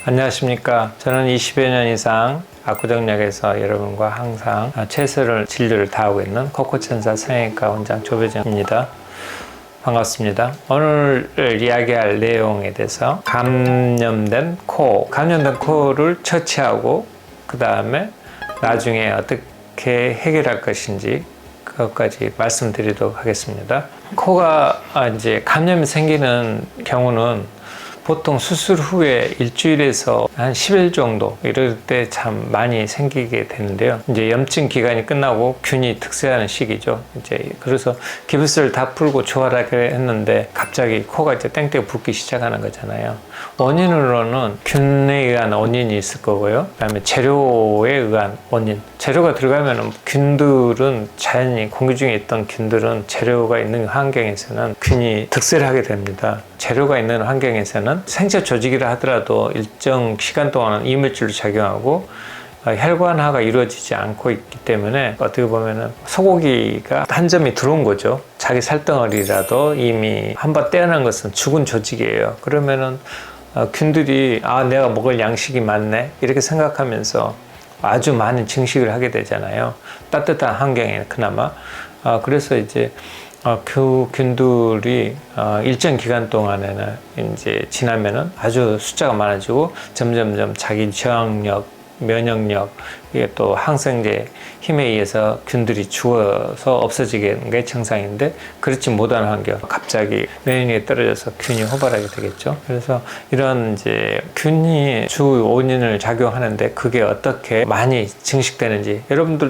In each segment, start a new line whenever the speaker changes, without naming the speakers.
안녕하십니까. 저는 20여 년 이상 압구정역에서 여러분과 항상 최선을 진료를 다하고 있는 코코천사 성형외과 원장 조배정입니다. 반갑습니다. 오늘 이야기할 내용에 대해서 감염된 코를 처치하고 그 다음에 나중에 어떻게 해결할 것인지 그것까지 말씀드리도록 하겠습니다. 코가 이제 감염이 생기는 경우는 보통 수술 후에 일주일에서 한 10일 정도 이럴 때 참 많이 생기게 되는데요. 이제 염증 기간이 끝나고 균이 득세하는 시기죠. 이제 그래서 기부스를 다 풀고 조활하게 했는데 갑자기 코가 이제 땡땡 붓기 시작하는 거잖아요. 원인으로는 균에 의한 원인이 있을 거고요. 그다음에 재료에 의한 원인. 재료가 들어가면은 균들은 자연히 공기 중에 있던 균들은 재료가 있는 환경에서는 균이 득세를 하게 됩니다. 재료가 있는 환경에서는 생체 조직이라 하더라도 일정 시간 동안은 이물질로 작용하고 혈관화가 이루어지지 않고 있기 때문에 어떻게 보면은 소고기가 한 점이 들어온 거죠. 자기 살덩어리라도 이미 한번 떼어난 것은 죽은 조직이에요. 그러면은 균들이 내가 먹을 양식이 많네 이렇게 생각하면서 아주 많은 증식을 하게 되잖아요. 따뜻한 환경에 그나마. 그래서 이제 그 균들이 일정 기간 동안에는 이제 지나면은 아주 숫자가 많아지고 점점점 자기 저항력, 면역력, 이게 또 항생제 힘에 의해서 균들이 죽어서 없어지는 게 정상인데 그렇지 못한 환경, 갑자기 면역력이 떨어져서 균이 호발하게 되겠죠. 그래서 이런 이제 균이 주 원인을 작용하는데 그게 어떻게 많이 증식되는지, 여러분들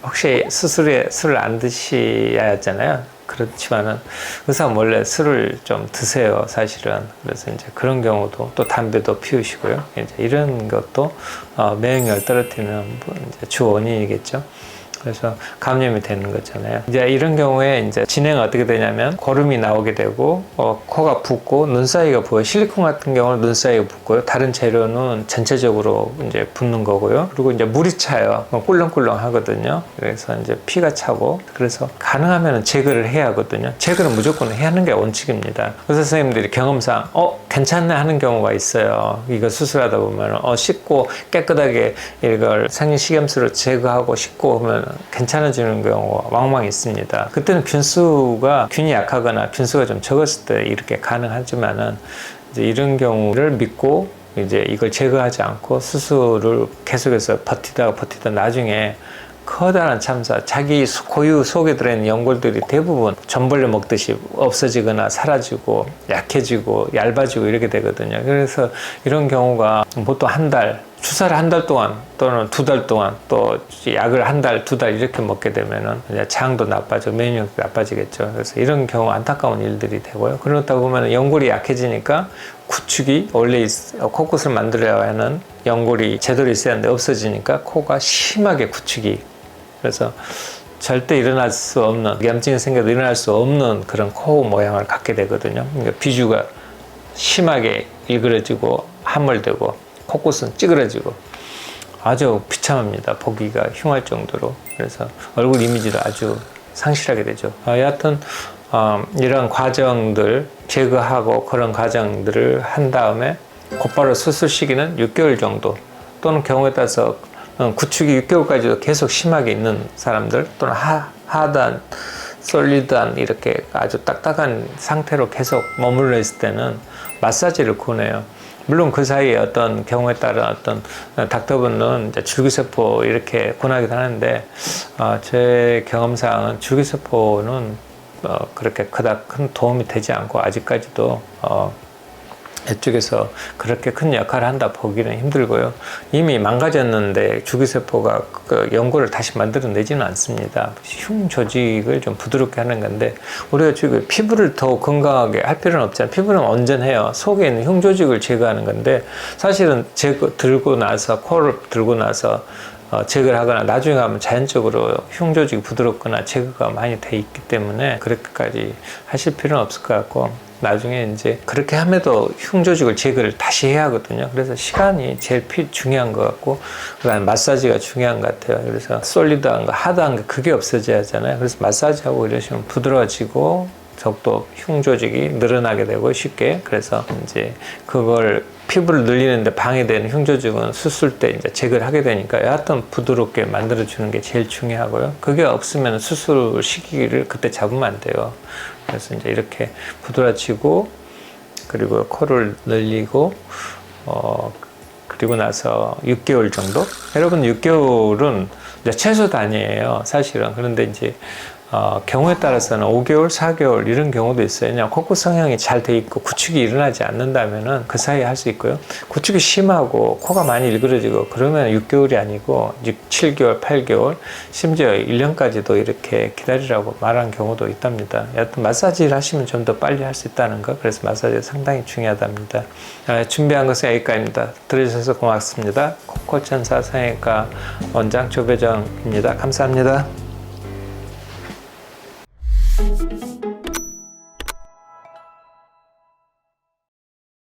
혹시 스스로에 술을 안 드셔야 하잖아요. 그렇지만은 의사 몰래 술을 좀 드세요, 사실은. 그래서 이제 그런 경우도, 또 담배도 피우시고요. 이제 이런 것도 면역력을 떨어뜨리는 이제 주 원인이겠죠. 그래서 감염이 되는 거잖아요. 이제 이런 경우에 이제 진행은 어떻게 되냐면 고름이 나오게 되고 코가 붓고 눈 사이가 부어요. 실리콘 같은 경우는 눈 사이가 붓고요. 다른 재료는 전체적으로 이제 붓는 거고요. 그리고 이제 물이 차요. 꿀렁꿀렁 하거든요. 그래서 이제 피가 차고, 그래서 가능하면 제거를 해야 하거든요. 제거는 무조건 해야 하는 게 원칙입니다. 의사 선생님들이 경험상 괜찮네 하는 경우가 있어요. 이거 수술하다 보면 씻고 깨끗하게 이걸 생리식염수로 제거하고 씻고 하면 괜찮아지는 경우가 왕왕 있습니다. 그때는 균이 약하거나 균수가 좀 적었을 때 이렇게 가능하지만은 이제 이런 경우를 믿고 이제 이걸 제거하지 않고 수술을 계속해서 버티다 나중에 커다란 참사, 자기 고유 속에 들어있는 연골들이 대부분 전벌레 먹듯이 없어지거나 사라지고 약해지고 얇아지고 이렇게 되거든요. 그래서 이런 경우가 보통 주사를 한 달 동안 또는 2달 동안, 또 약을 한 달, 2달 이렇게 먹게 되면은 장도 나빠지고 면역력도 나빠지겠죠. 그래서 이런 경우 안타까운 일들이 되고요. 그러다 보면 연골이 약해지니까 구축이 원래 코끝을 만들어야 하는 연골이 제대로 있어야 하는데 없어지니까 코가 심하게 구축이, 그래서 절대 일어날 수 없는, 염증이 생겨도 일어날 수 없는 그런 코 모양을 갖게 되거든요. 그러니까 비주가 심하게 일그러지고 함몰되고 코끝은 찌그러지고 아주 비참합니다. 보기가 흉할 정도로. 그래서 얼굴 이미지도 아주 상실하게 되죠. 여하튼 이런 과정들 제거하고 그런 과정들을 한 다음에 곧바로 수술 시기는 6개월 정도, 또는 경우에 따라서 구축이 6개월까지도 계속 심하게 있는 사람들, 또는 하단, 솔리드한 이렇게 아주 딱딱한 상태로 계속 머물러 있을 때는 마사지를 권해요. 물론 그 사이에 어떤 경우에 따른 어떤 닥터분은 이제 줄기세포 이렇게 권하기도 하는데 제 경험상은 줄기세포는 그렇게 그닥 큰 도움이 되지 않고 아직까지도 이쪽에서 그렇게 큰 역할을 한다 보기는 힘들고요. 이미 망가졌는데 줄기세포가 그 연골을 다시 만들어내지는 않습니다. 흉 조직을 좀 부드럽게 하는 건데, 우리가 지금 피부를 더 건강하게 할 필요는 없잖아요. 피부는 온전해요. 속에 있는 흉 조직을 제거하는 건데, 사실은 코를 들고 나서 제거를 하거나 나중에 가면 자연적으로 흉 조직이 부드럽거나 제거가 많이 돼 있기 때문에 그렇게까지 하실 필요는 없을 것 같고, 나중에 이제 그렇게 함에도 흉 조직을 제거를 다시 해야 하거든요. 그래서 시간이 제일 중요한 것 같고, 그다음에 마사지가 중요한 것 같아요. 그래서 솔리드한 거, 하드한 거 그게 없어져야 하잖아요. 그래서 마사지하고 이러시면 부드러워지고 적도 흉 조직이 늘어나게 되고 쉽게, 그래서 이제 그걸 피부를 늘리는데 방해되는 흉조직은 수술 때 이제 제거를 하게 되니까 여하튼 부드럽게 만들어주는 게 제일 중요하고요. 그게 없으면 수술 시기를 그때 잡으면 안 돼요. 그래서 이제 이렇게 부드러지고, 그리고 코를 늘리고, 그리고 나서 6개월 정도? 여러분 6개월은 이제 최소 단위예요, 사실은. 그런데 이제 경우에 따라서는 5개월, 4개월 이런 경우도 있어요. 그냥 콧구 성형이 잘 돼 있고 구축이 일어나지 않는다면은 그 사이에 할 수 있고요. 구축이 심하고 코가 많이 일그러지고 그러면 6개월이 아니고 7개월, 8개월, 심지어 1년까지도 이렇게 기다리라고 말하는 경우도 있답니다. 여하튼 마사지를 하시면 좀 더 빨리 할 수 있다는 거. 그래서 마사지가 상당히 중요하답니다. 준비한 것은 여기까지입니다. 들어주셔서 고맙습니다. 코코천사 성형외과 원장 조배정입니다. 감사합니다.